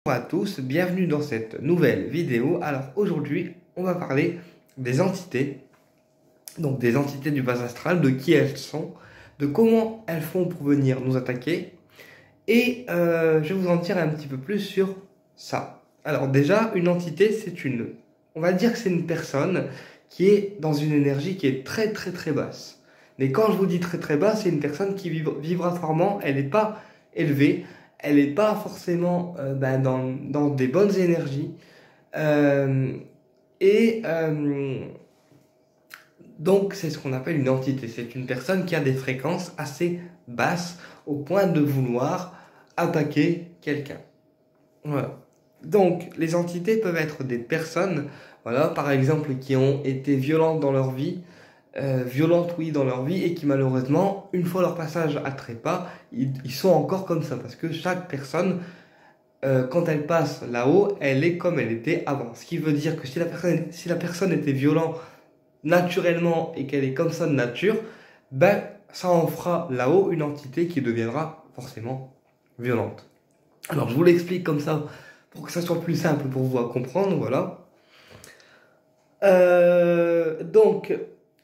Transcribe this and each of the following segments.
Bonjour à tous, bienvenue dans cette nouvelle vidéo. Alors aujourd'hui, on va parler des entités, donc des entités du bas astral, de qui elles sont, de comment elles font pour venir nous attaquer, et je vais vous en dire un petit peu plus sur ça. Alors déjà, une entité, on va dire que c'est une personne qui est dans une énergie qui est très très très basse. Mais quand je vous dis très très basse, c'est une personne qui vibratoirement, elle n'est pas élevée. Elle n'est pas forcément dans des bonnes énergies. Euh, donc, c'est ce qu'on appelle une entité. C'est une personne qui a des fréquences assez basses au point de vouloir attaquer quelqu'un. Voilà. Donc, les entités peuvent être des personnes, voilà, par exemple, qui ont été violentes dans leur vie, dans leur vie, et qui malheureusement, une fois leur passage à trépas, ils sont encore comme ça, parce que chaque personne, quand elle passe là-haut, elle est comme elle était avant. Ce qui veut dire que si la personne était violente naturellement et qu'elle est comme ça de nature, ben ça en fera là-haut une entité qui deviendra forcément violente. Alors je vous l'explique comme ça pour que ça soit plus simple pour vous à comprendre, voilà. Donc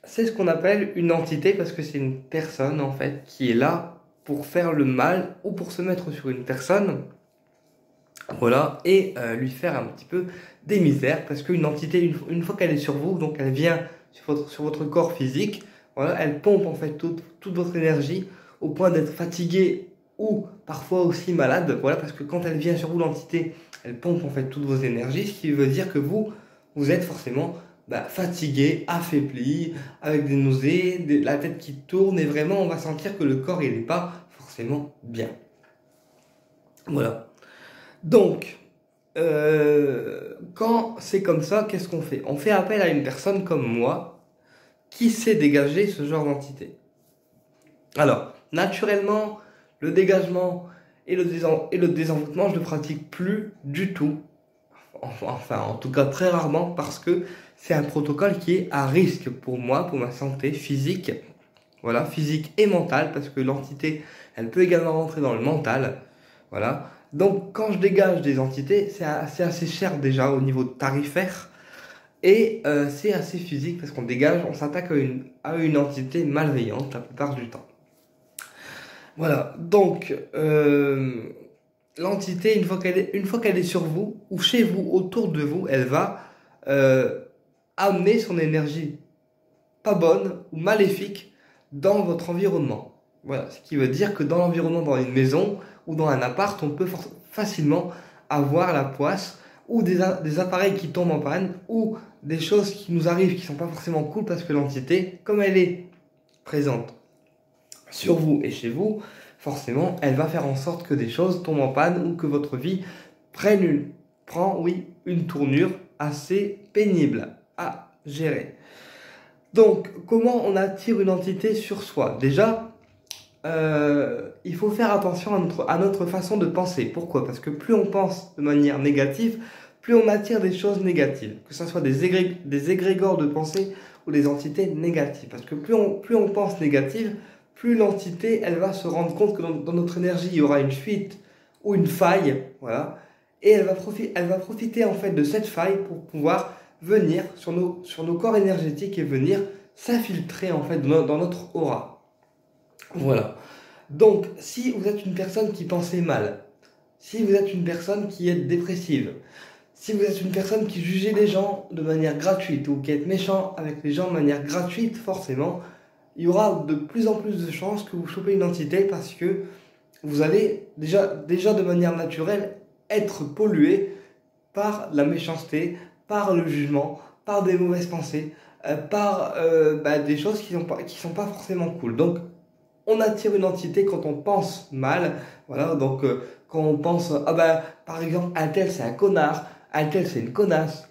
c'est ce qu'on appelle une entité, parce que c'est une personne en fait qui est là pour faire le mal ou pour se mettre sur une personne, voilà, et lui faire un petit peu des misères, parce qu'une entité, une fois qu'elle est sur vous, donc elle vient sur votre corps physique, voilà, elle pompe en fait toute votre énergie au point d'être fatiguée ou parfois aussi malade, voilà, parce que quand elle vient sur vous, l'entité, elle pompe en fait toutes vos énergies, ce qui veut dire que vous êtes forcément fatigué, affaibli, avec des nausées, la tête qui tourne, et vraiment on va sentir que le corps il n'est pas forcément bien. Voilà. Donc, quand c'est comme ça, qu'est-ce qu'on fait? On fait appel à une personne comme moi qui sait dégager ce genre d'entité. Alors, naturellement, le dégagement et le désenvoûtement, je ne le pratique plus du tout. Enfin, en tout cas très rarement, parce que c'est un protocole qui est à risque pour moi, pour ma santé physique. Voilà, physique et mentale, parce que l'entité, elle peut également rentrer dans le mental. Voilà. Donc, quand je dégage des entités, c'est assez cher déjà au niveau tarifaire. Et c'est assez physique, parce on s'attaque à une entité malveillante la plupart du temps. Voilà. Donc, l'entité, une fois qu'elle est sur vous, ou chez vous, autour de vous, elle va amener son énergie pas bonne ou maléfique dans votre environnement. Voilà, ce qui veut dire que dans l'environnement, dans une maison ou dans un appart, on peut facilement avoir la poisse, ou des appareils qui tombent en panne, ou des choses qui nous arrivent qui sont pas forcément cool, parce que l'entité, comme elle est présente sur vous et chez vous, forcément, elle va faire en sorte que des choses tombent en panne, ou que votre vie prend une tournure assez pénible à gérer. Donc, comment on attire une entité sur soi? Déjà, il faut faire attention à notre façon de penser. Pourquoi? Parce que plus on pense de manière négative, plus on attire des choses négatives. Que ce soit des égrégores de pensée ou des entités négatives. Parce que plus on pense négative, plus l'entité, elle va se rendre compte que dans notre énergie, il y aura une fuite ou une faille. Voilà. Et elle va profiter en fait de cette faille pour pouvoir venir sur nos corps énergétiques et venir s'infiltrer en fait dans notre aura. Voilà. Donc, si vous êtes une personne qui pensait mal, si vous êtes une personne qui est dépressive, si vous êtes une personne qui jugeait les gens de manière gratuite, ou qui est méchant avec les gens de manière gratuite, forcément, il y aura de plus en plus de chances que vous chopez une entité, parce que vous allez déjà de manière naturelle être pollué par la méchanceté, par le jugement, par des mauvaises pensées, par des choses qui sont pas forcément cool. Donc, on attire une entité quand on pense mal. Voilà, donc quand on pense, par exemple, un tel c'est un connard, un tel c'est une connasse,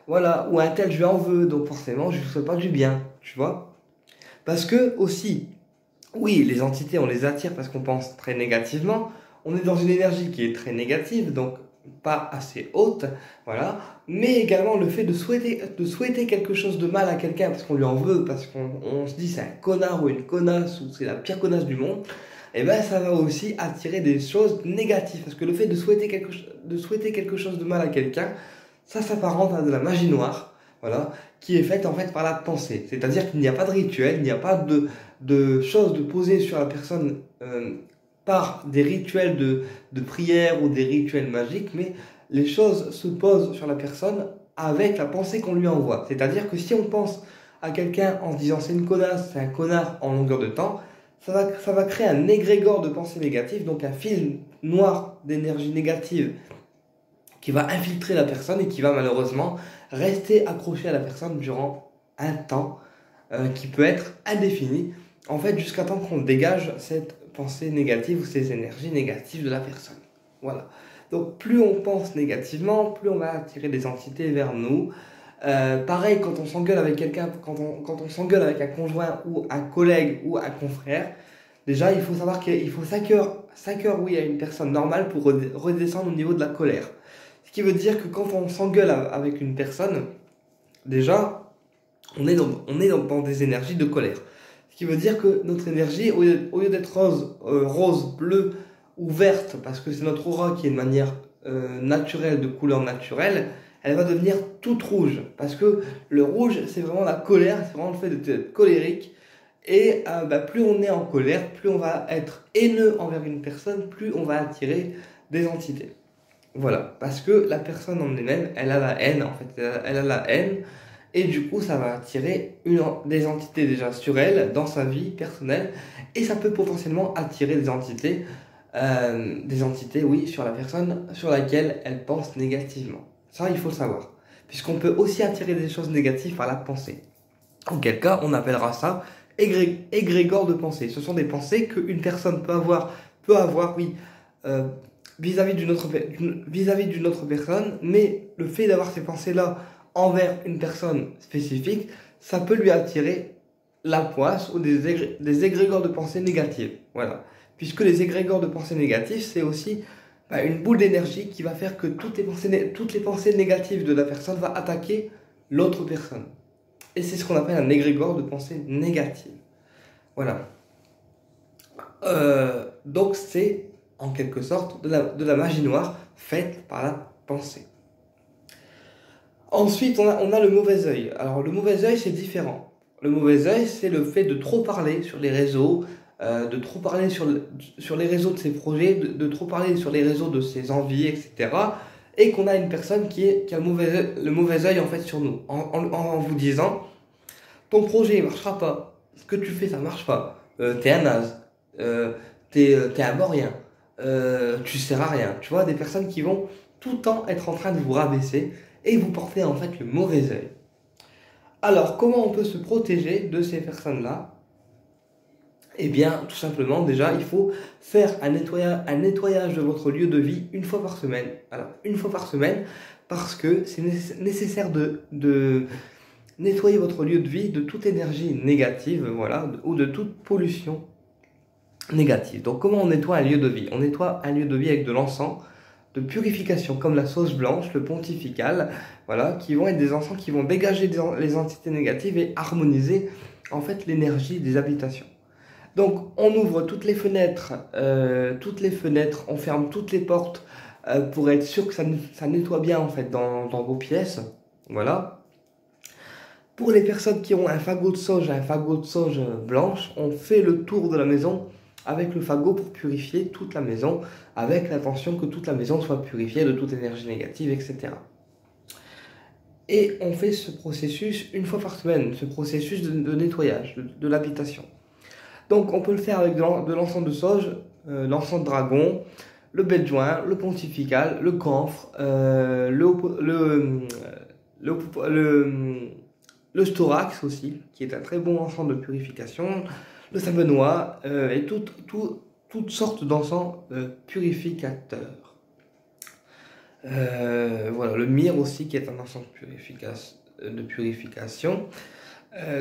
voilà, ou un tel je lui en veux, donc forcément je ne souhaite pas du bien, tu vois. Parce que aussi, oui, les entités on les attire parce qu'on pense très négativement, on est dans une énergie qui est très négative, donc pas assez haute, voilà, mais également le fait de souhaiter quelque chose de mal à quelqu'un parce qu'on lui en veut, parce qu'on se dit c'est un connard ou une connasse, ou c'est la pire connasse du monde, et ben ça va aussi attirer des choses négatives. Parce que le fait de souhaiter quelque chose de mal à quelqu'un, ça s'apparente à de la magie noire, voilà, qui est faite en fait par la pensée. C'est-à-dire qu'il n'y a pas de rituel, il n'y a pas de choses de poser sur la personne par des rituels de prière ou des rituels magiques, mais les choses se posent sur la personne avec la pensée qu'on lui envoie. C'est-à-dire que si on pense à quelqu'un en se disant c'est une connasse, c'est un connard en longueur de temps, ça va créer un égrégore de pensée négative, donc un fil noir d'énergie négative qui va infiltrer la personne et qui va malheureusement rester accroché à la personne durant un temps qui peut être indéfini, en fait jusqu'à temps qu'on dégage cette pensée négative ou ces énergies négatives de la personne. Voilà. Donc plus on pense négativement, plus on va attirer des entités vers nous. Pareil, quand on s'engueule avec quelqu'un, quand on s'engueule avec un conjoint ou un collègue ou un confrère, déjà il faut savoir qu'il faut 5 heures oui, à une personne normale pour redescendre au niveau de la colère. Ce qui veut dire que quand on s'engueule avec une personne, déjà on est dans des énergies de colère. Ce qui veut dire que notre énergie, au lieu d'être rose, bleue ou verte, parce que c'est notre aura qui est de manière naturelle, de couleur naturelle, elle va devenir toute rouge. Parce que le rouge, c'est vraiment la colère, c'est vraiment le fait d'être colérique. Et plus on est en colère, plus on va être haineux envers une personne, plus on va attirer des entités. Voilà, parce que la personne en elle-même, elle a la haine, en fait, elle a la haine, et du coup, ça va attirer des entités déjà sur elle, dans sa vie personnelle, et ça peut potentiellement attirer des entités, oui, sur la personne sur laquelle elle pense négativement. Ça, il faut le savoir, puisqu'on peut aussi attirer des choses négatives par la pensée. En quel cas, on appellera ça égrégore de pensée. Ce sont des pensées qu'une personne peut avoir, oui, vis-à-vis d'une autre personne, mais le fait d'avoir ces pensées-là envers une personne spécifique, ça peut lui attirer la poisse ou des égrégores de pensée négatives. Voilà. Puisque les égrégores de pensée négatives, c'est aussi une boule d'énergie qui va faire que toutes les pensées négatives de la personne va attaquer l'autre personne. Et c'est ce qu'on appelle un égrégore de pensée négative. Voilà. Donc c'est en quelque sorte de la magie noire faite par la pensée. Ensuite, on a le mauvais œil. Alors le mauvais œil, c'est différent. Le mauvais œil, c'est le fait de trop parler sur les réseaux, de trop parler sur les réseaux de ses projets, de trop parler sur les réseaux de ses envies, etc. Et qu'on a une personne qui a le mauvais œil en fait sur nous, en vous disant ton projet ne marchera pas, ce que tu fais ça marche pas, t'es un naze, t'es un vaurien, tu sers à rien. Tu vois, des personnes qui vont tout le temps être en train de vous rabaisser et vous porter en fait le mauvais œil. Alors, comment on peut se protéger de ces personnes-là? Eh bien, tout simplement, déjà, il faut faire un nettoyage de votre lieu de vie une fois par semaine. Alors, une fois par semaine, parce que c'est nécessaire de nettoyer votre lieu de vie de toute énergie négative, voilà, ou de toute pollution négative. Donc, comment on nettoie un lieu de vie? On nettoie un lieu de vie avec de l'encens de purification, comme la sauge blanche, le pontifical, voilà, qui vont être des encens qui vont dégager les entités négatives et harmoniser en fait l'énergie des habitations. Donc on ouvre toutes les fenêtres, on ferme toutes les portes pour être sûr que ça nettoie bien en fait dans vos pièces, voilà. Pour les personnes qui ont un fagot de sauge blanche, on fait le tour de la maison avec le fagot pour purifier toute la maison, avec l'intention que toute la maison soit purifiée de toute énergie négative, etc. Et on fait ce processus une fois par semaine, ce processus de nettoyage de l'habitation. Donc on peut le faire avec de l'encens de sauge, l'encens de dragon, le béjoin, le pontifical, le camphre, le storax aussi, qui est un très bon encens de purification, le savenois et toutes sortes d'encens purificateurs. Voilà, le myrrhe aussi, qui est un encens de purification.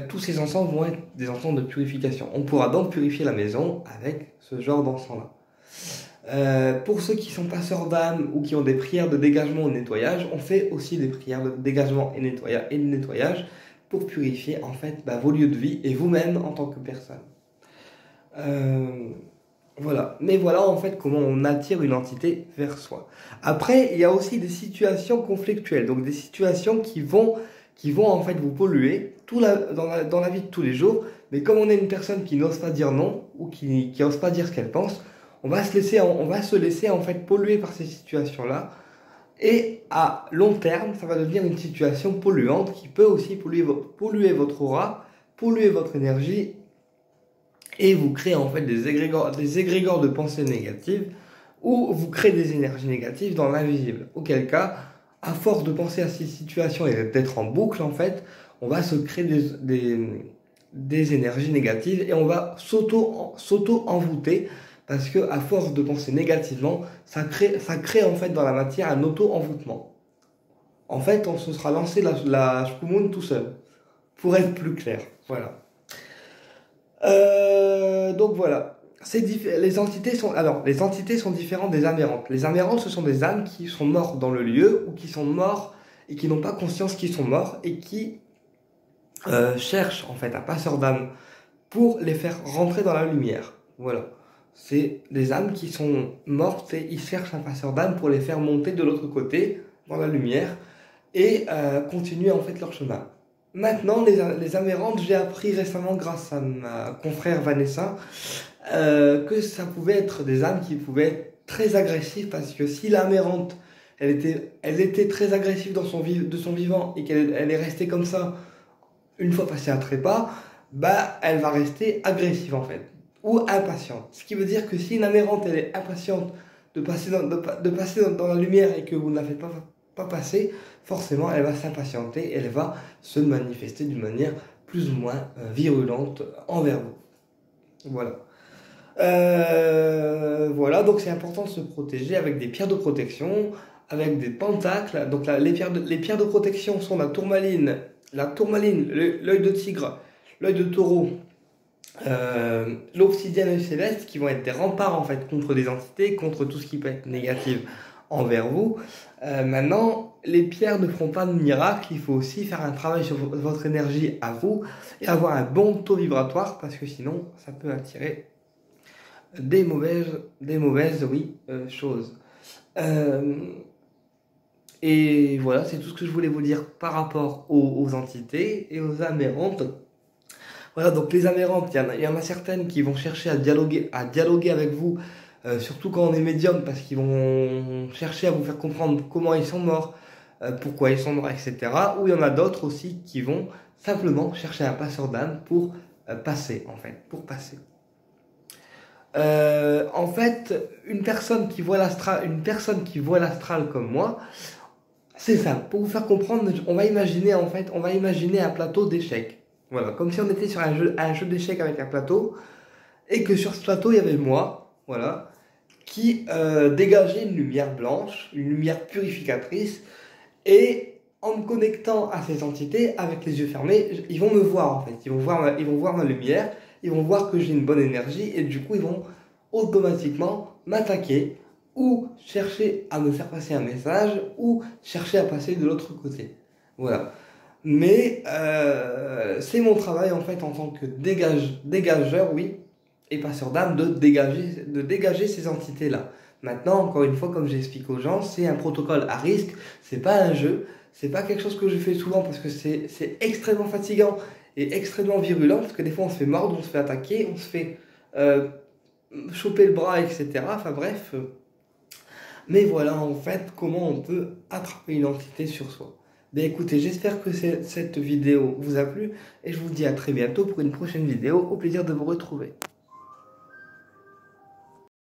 Tous ces encens vont être des encens de purification. On pourra donc purifier la maison avec ce genre d'encens-là. Pour ceux qui sont passeurs d'âme ou qui ont des prières de dégagement ou de nettoyage, on fait aussi des prières de dégagement et de nettoyage pour purifier en fait vos lieux de vie et vous-même en tant que personne. Voilà. Mais voilà en fait comment on attire une entité vers soi. Après, il y a aussi des situations conflictuelles, donc des situations qui vont en fait vous polluer dans la vie de tous les jours. Mais comme on est une personne qui n'ose pas dire non ou qui n'ose pas dire ce qu'elle pense, on va se laisser en fait polluer par ces situations-là. Et à long terme, ça va devenir une situation polluante qui peut aussi polluer votre aura, polluer votre énergie et vous créer en fait des égrégores de pensées négatives ou vous créez des énergies négatives dans l'invisible. Auquel cas, à force de penser à ces situations et d'être en boucle en fait, on va se créer des énergies négatives et on va s'auto-envoûter parce que à force de penser négativement, ça crée en fait dans la matière un auto-envoûtement. En fait, on se sera lancé la Shkumun tout seul, pour être plus clair. Voilà. Donc voilà. Les entités sont différentes des amérantes. Les amérantes, ce sont des âmes qui sont mortes dans le lieu ou qui sont morts et qui n'ont pas conscience qu'ils sont morts et qui cherchent en fait un passeur d'âme pour les faire rentrer dans la lumière. Voilà. C'est des âmes qui sont mortes et ils cherchent un passeur d'âme pour les faire monter de l'autre côté, dans la lumière, et continuer en fait leur chemin. Maintenant, les amérantes, j'ai appris récemment grâce à ma confrère Vanessa que ça pouvait être des âmes qui pouvaient être très agressives parce que si l'amérante, elle était très agressive de son vivant et qu'elle est restée comme ça une fois passée à trépas, bah elle va rester agressive en fait ou impatiente. Ce qui veut dire que si une amérante elle est impatiente de passer dans la lumière et que vous ne la faites pas passer, forcément elle va s'impatienter et elle va se manifester d'une manière plus ou moins virulente envers vous. Voilà. Voilà, donc c'est important de se protéger avec des pierres de protection, avec des pentacles. Donc là, les pierres de protection sont la tourmaline, l'œil de tigre, l'œil de taureau, l'obsidienne et le céleste, qui vont être des remparts en fait contre des entités, contre tout ce qui peut être négatif envers vous. Maintenant, les pierres ne feront pas de miracle, il faut aussi faire un travail sur votre énergie à vous et avoir un bon taux vibratoire parce que sinon ça peut attirer des mauvaises choses. Et voilà, c'est tout ce que je voulais vous dire par rapport aux entités et aux amérantes. Voilà, donc les amérantes, il y en a certaines qui vont chercher à dialoguer avec vous, surtout quand on est médium, parce qu'ils vont chercher à vous faire comprendre comment ils sont morts, pourquoi ils sont morts, etc. Ou il y en a d'autres aussi qui vont simplement chercher un passeur d'âme pour passer, en fait, pour passer. En fait, une personne qui voit l'astral comme moi, c'est ça. Pour vous faire comprendre, on va imaginer un plateau d'échecs. Voilà, comme si on était sur un jeu d'échecs avec un plateau, et que sur ce plateau il y avait moi, voilà, qui dégageait une lumière blanche, une lumière purificatrice, et en me connectant à ces entités avec les yeux fermés, ils vont me voir en fait, ils vont voir ma lumière. Ils vont voir que j'ai une bonne énergie et du coup ils vont automatiquement m'attaquer ou chercher à me faire passer un message ou chercher à passer de l'autre côté. Voilà. Mais c'est mon travail en fait en tant que dégageur, oui, et passeur d'âme de dégager ces entités-là. Maintenant, encore une fois, comme j'explique aux gens, c'est un protocole à risque, c'est pas un jeu, c'est pas quelque chose que je fais souvent parce que c'est extrêmement fatigant et extrêmement virulent parce que des fois on se fait mordre, on se fait attaquer, on se fait choper le bras, etc. Enfin bref. Mais voilà en fait comment on peut attraper une entité sur soi. Ben écoutez, j'espère que cette vidéo vous a plu et je vous dis à très bientôt pour une prochaine vidéo. Au plaisir de vous retrouver.